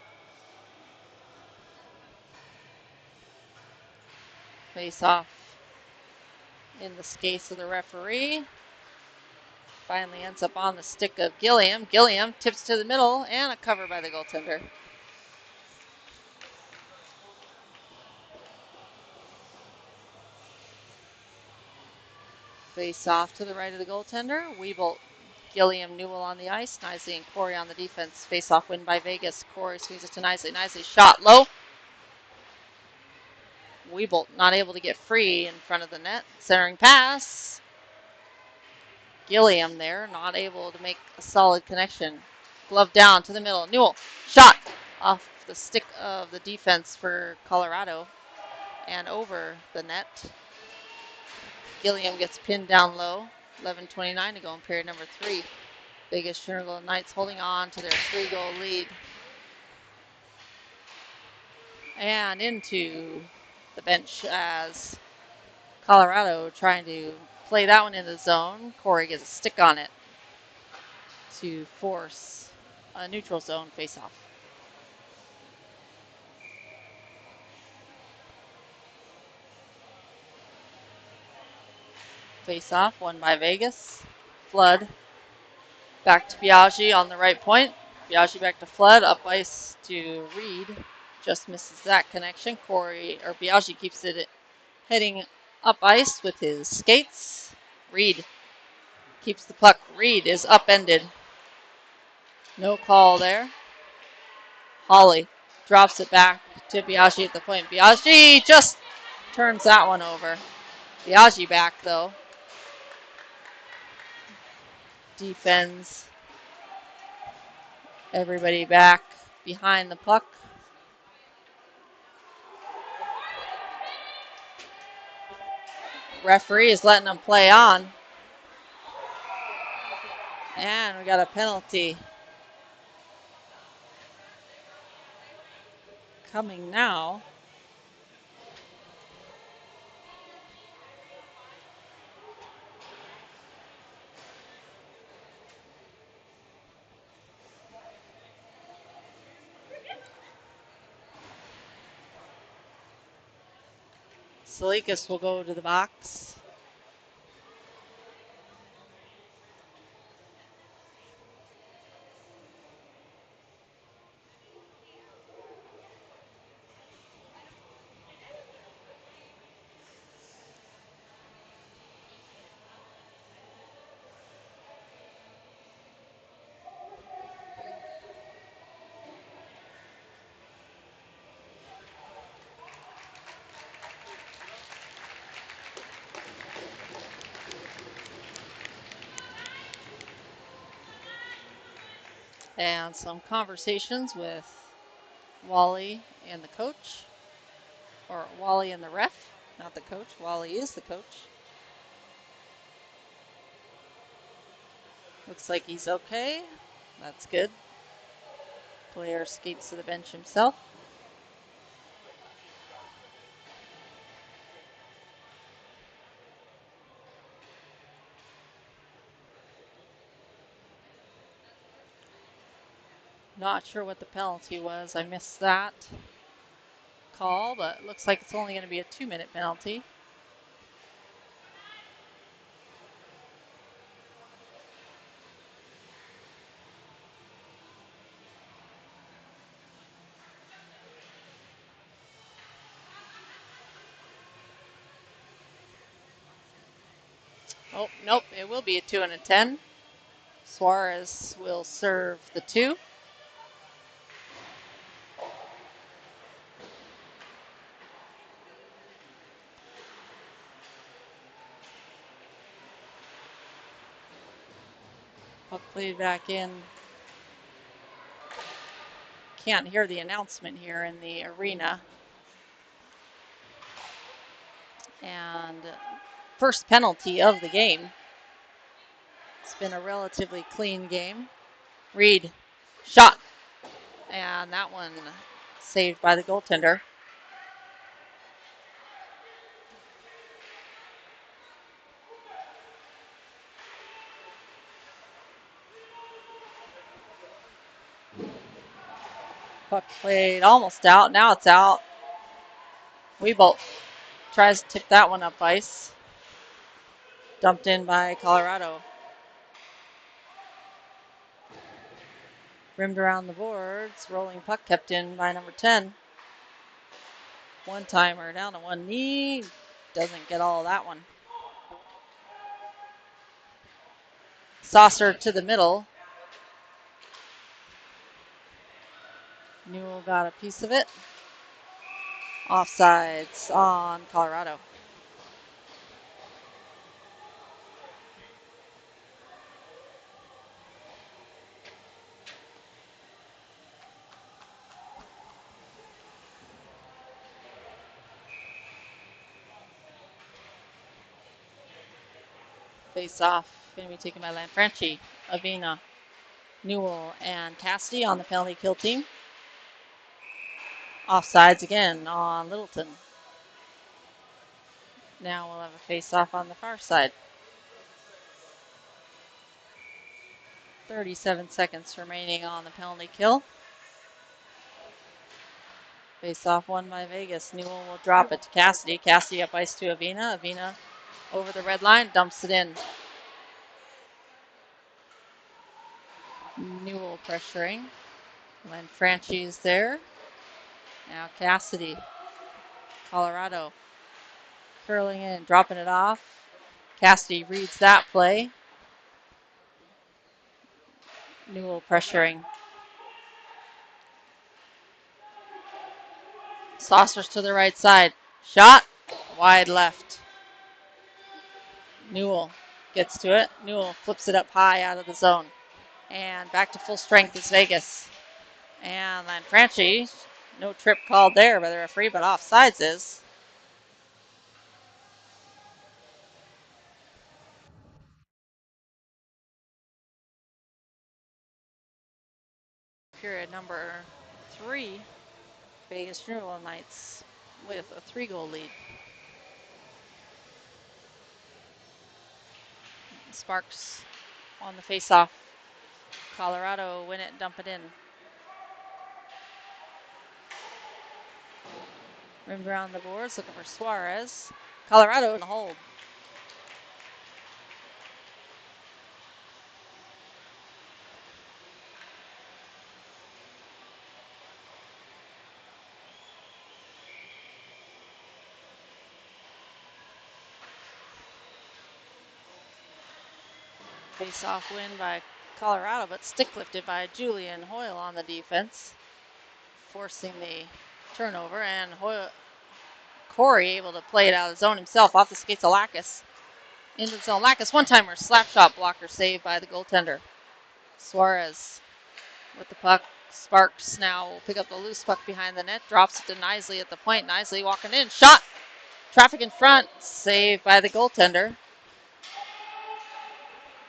Face off in the skates of the referee. Finally ends up on the stick of Gilliam. Gilliam tips to the middle and a cover by the goaltender. Face off to the right of the goaltender. Wieboldt, Gilliam, Newell on the ice. Knisley and Khoury on the defense. Face off win by Vegas. Khoury swings it to Knisley. Knisley shot low. Wieboldt not able to get free in front of the net. Centering pass. Gilliam there, not able to make a solid connection. Glove down to the middle. Newell, shot off the stick of the defense for Colorado and over the net. Gilliam gets pinned down low. 11:29 to go in period number 3. Vegas Sugar Knights holding on to their 3-goal lead. And into the bench as Colorado trying to play that one in the zone. Khoury gets a stick on it to force a neutral zone face-off. Face-off won by Vegas. Flood back to Biaggi on the right point. Biaggi back to Flood. Up ice to Reid. Just misses that connection. Biaggi keeps it heading up ice with his skates. Reid keeps the puck. Reid is upended. No call there. Holly drops it back to Biaggi at the point. Biaggi just turns that one over. Biaggi back though. Defends. Everybody back behind the puck. Referee is letting them play on. And we got a penalty coming now. Tselikis will go to the box. And some conversations with Wally and the coach, or Wally and the ref, not the coach. Wally is the coach. Looks like he's okay. That's good. Player skates to the bench himself. Not sure what the penalty was. I missed that call, but it looks like it's only going to be a 2-minute penalty. Oh, nope, it will be a 2 and a 10. Suarez will serve the 2. Puck played back in. Can't hear the announcement here in the arena. And first penalty of the game. It's been a relatively clean game. Reid, shot. And that one saved by the goaltender. Puck played almost out. Now it's out. Wieboldt tries to tip that one up ice. Dumped in by Colorado. Rimmed around the boards. Rolling puck kept in by number 10. One-timer down to one knee. Doesn't get all of that one. Saucer to the middle. Newell got a piece of it. Offsides on Colorado. Face off. Going to be taken by Lanfranchi, Avina, Newell, and Cassidy on the penalty kill team. Offsides again on Littleton. Now we'll have a face off on the far side. 37 seconds remaining on the penalty kill. Face off won by Vegas. Newell will drop it to Cassidy. Cassidy up ice to Avina. Avina over the red line, dumps it in. Newell pressuring. Lanfranchi is there. Now Cassidy. Colorado. Curling in, dropping it off. Cassidy reads that play. Newell pressuring. Saucers to the right side. Shot. Wide left. Newell gets to it. Newell flips it up high out of the zone. And back to full strength is Vegas. And Lanfranchi, no trip called there by the referee, but offsides is. Period number 3. Vegas Newell Knights with a 3-goal lead. Sparks on the face-off. Colorado win it and dump it in. Rimmed around the boards, looking for Suarez. Colorado in the hold. Face-off win by Colorado, but stick lifted by Julian Hoyle on the defense, forcing the turnover, and Khoury able to play it out of the zone himself off the skates of Lacus. Into the zone. Lacus one-timer, slap shot blocker saved by the goaltender. Suarez with the puck. Sparks now will pick up the loose puck behind the net. Drops it to Knisley at the point. Knisley walking in. Shot! Traffic in front. Saved by the goaltender.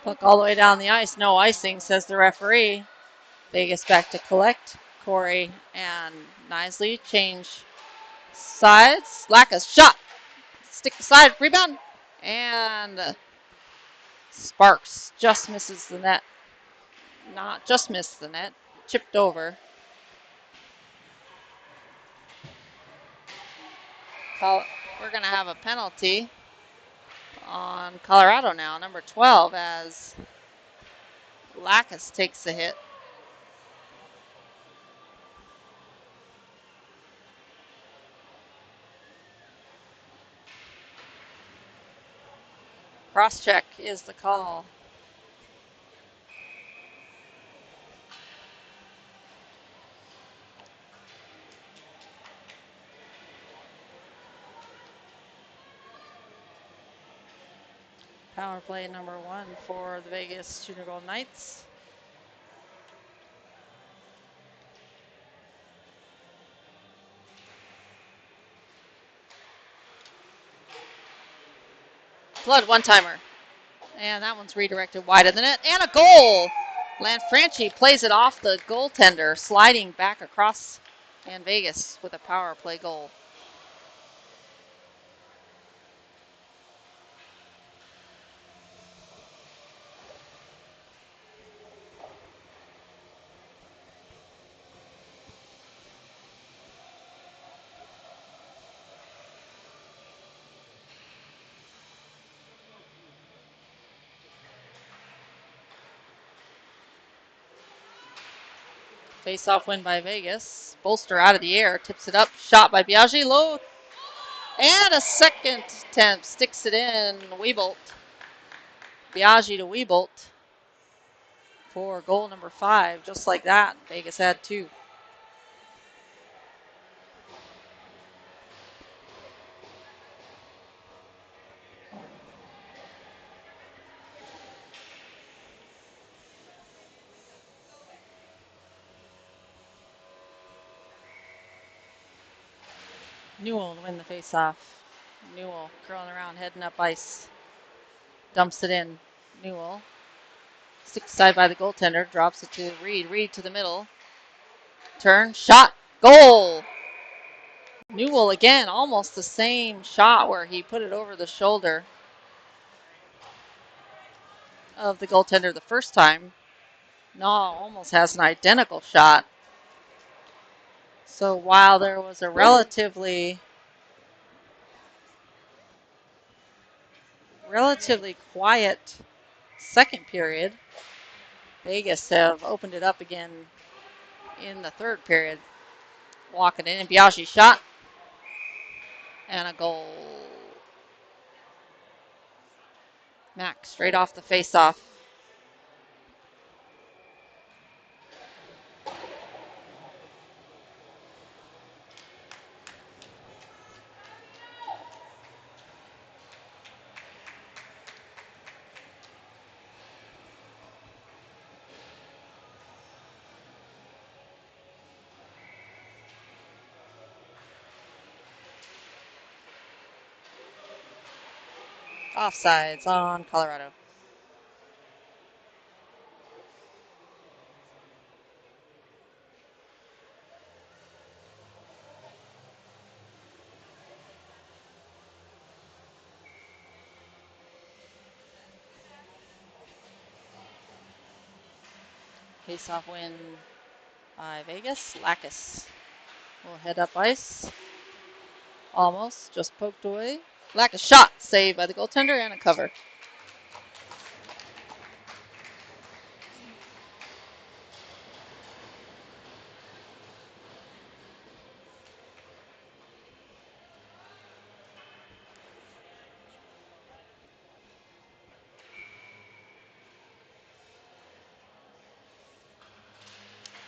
Puck all the way down the ice. No icing, says the referee. Vegas back to collect. Khoury and Knisley change sides. Lackas shot. Stick aside. Rebound. And Sparks just misses the net. Not just missed the net. Chipped over. We're going to have a penalty on Colorado now, number 12, as Lackas takes the hit. Cross-check is the call. Power play number 1 for the Vegas Junior Gold Knights. Flood one-timer. And that one's redirected wide of the net. And a goal! Lanfranchi plays it off the goaltender, sliding back across, and Vegas with a power play goal. Face-off win by Vegas. Bolster out of the air, tips it up, shot by Biaggi, low, and a second attempt, sticks it in. Wieboldt. Biaggi to Wieboldt for goal number 5. Just like that, Vegas had 2. Newell to win the face-off. Newell curling around, heading up ice. Dumps it in. Newell. Sticks aside by the goaltender. Drops it to Reid. Reid to the middle. Turn. Shot. Goal! Newell again. Almost the same shot where he put it over the shoulder of the goaltender the first time. No, almost has an identical shot. So while there was a relatively quiet second period, Vegas have opened it up again in the third period. Walking in, and Biaggi shot. And a goal. Max straight off the face-off. Offsides on Colorado. Face-off win by Vegas. Lackas will head up ice. Almost, just poked away. Lackas shot, saved by the goaltender, and a cover.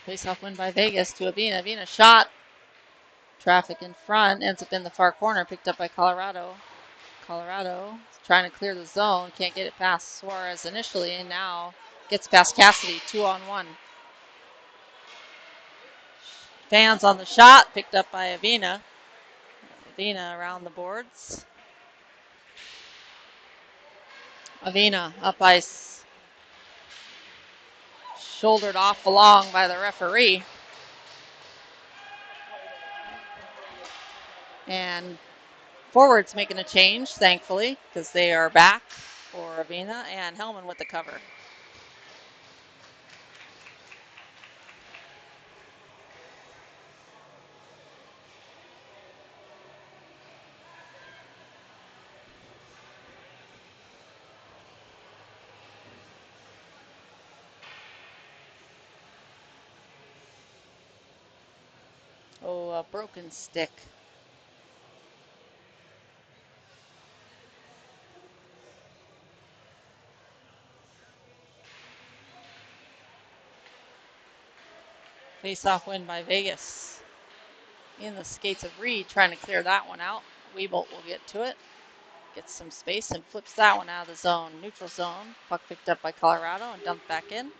Face-off win by Vegas to Avina. Avina shot. Traffic in front. Ends up in the far corner. Picked up by Colorado. Colorado trying to clear the zone. Can't get it past Suarez initially. And now gets past Cassidy. 2-on-1. Fans on the shot, picked up by Avina. Avina around the boards. Avina up ice. Shouldered off along by the referee. And forwards making a change, thankfully, because they are back for Avina and Hellman with the cover. Oh, a broken stick. Face-off win by Vegas. In the skates of Reid, trying to clear that one out. Wieboldt will get to it. Gets some space and flips that one out of the zone. Neutral zone. Puck picked up by Colorado and dumped back in.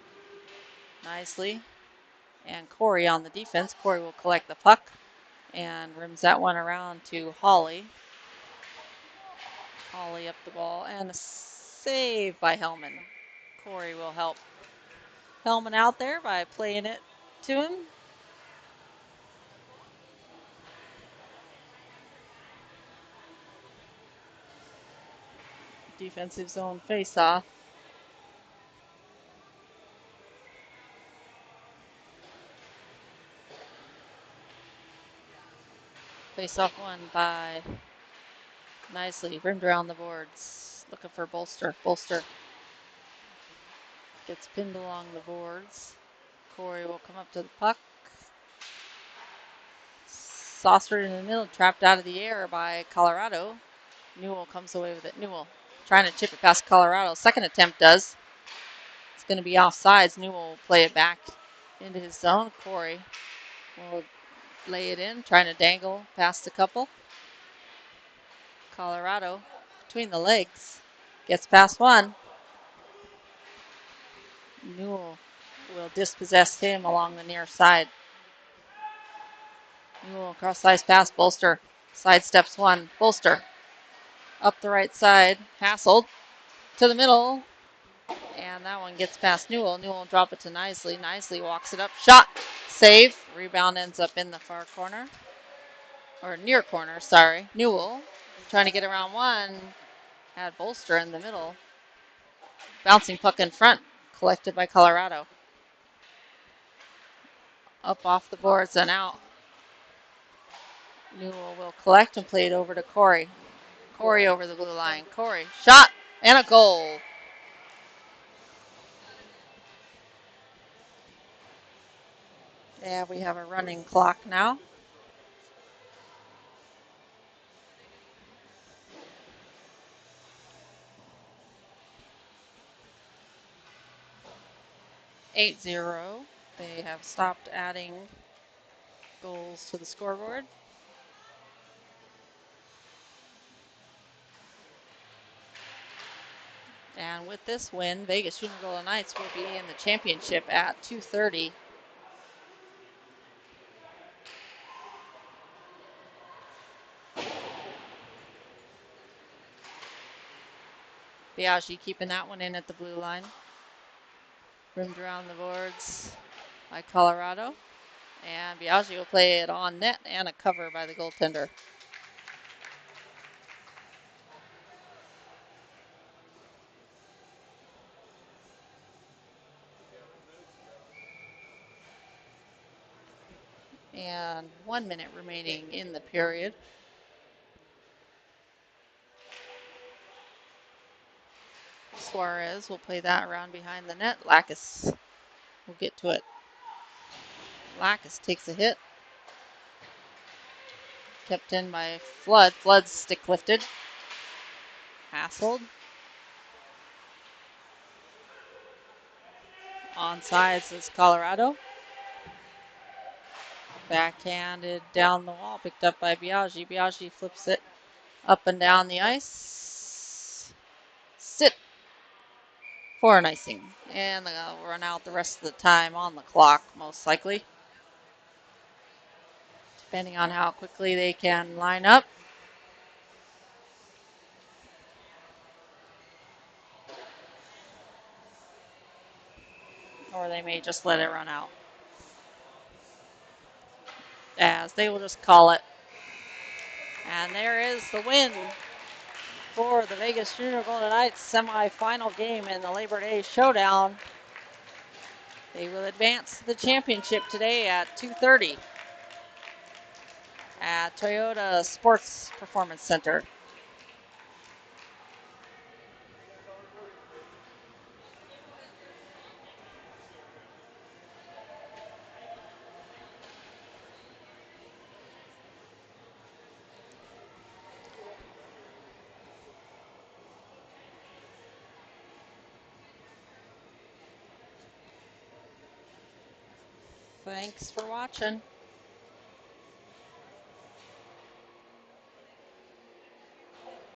Nicely. And Khoury on the defense. Khoury will collect the puck and rims that one around to Hawley. Hawley up the ball and a save by Hellman. Khoury will help Hellman out there by playing it to him. Defensive zone face-off. Face-off won by Knisley. Rimmed around the boards. Looking for Bolster. Bolster gets pinned along the boards. Khoury will come up to the puck. Saucered in the middle, trapped out of the air by Colorado. Newell comes away with it. Newell trying to chip it past Colorado. Second attempt does. It's going to be offsides. Newell will play it back into his zone. Khoury will lay it in, trying to dangle past a couple. Colorado between the legs. Gets past one. Newell will dispossess him along the near side. Newell cross ice pass. Bolster sidesteps one. Bolster up the right side. Hassled to the middle. And that one gets past Newell. Newell will drop it to Knisley. Knisley walks it up. Shot. Save. Rebound ends up in the far corner. Or near corner, sorry. Newell trying to get around one. Had Bolster in the middle. Bouncing puck in front. Collected by Colorado. Up off the boards and out. Newell will collect and play it over to Khoury. Khoury over the blue line. Khoury. Shot. And a goal. Yeah, we have a running clock now. Eight 0. They have stopped adding goals to the scoreboard. And with this win, Vegas Junior Golden Knights will be in the championship at 2:30. Biaggi keeping that one in at the blue line. Rimmed around the boards by Colorado. And Biaggi will play it on net and a cover by the goaltender. And 1 minute remaining in the period. Suarez will play that around behind the net. Lacus will get to it. Lacus takes a hit. Kept in by Flood. Flood's stick lifted. Hassled. Onsides is Colorado. Backhanded down the wall. Picked up by Biaggi. Biaggi flips it up and down the ice. Sit for an icing. And they'll run out the rest of the time on the clock, most likely. depending on how quickly they can line up. Or they may just let it run out. As they will just call it. And there is the win for the Vegas Junior Golden Knights semifinal game in the Labor Day Showdown. They will advance to the championship today at 2:30 at Toyota Sports Performance Center. Thanks for watching.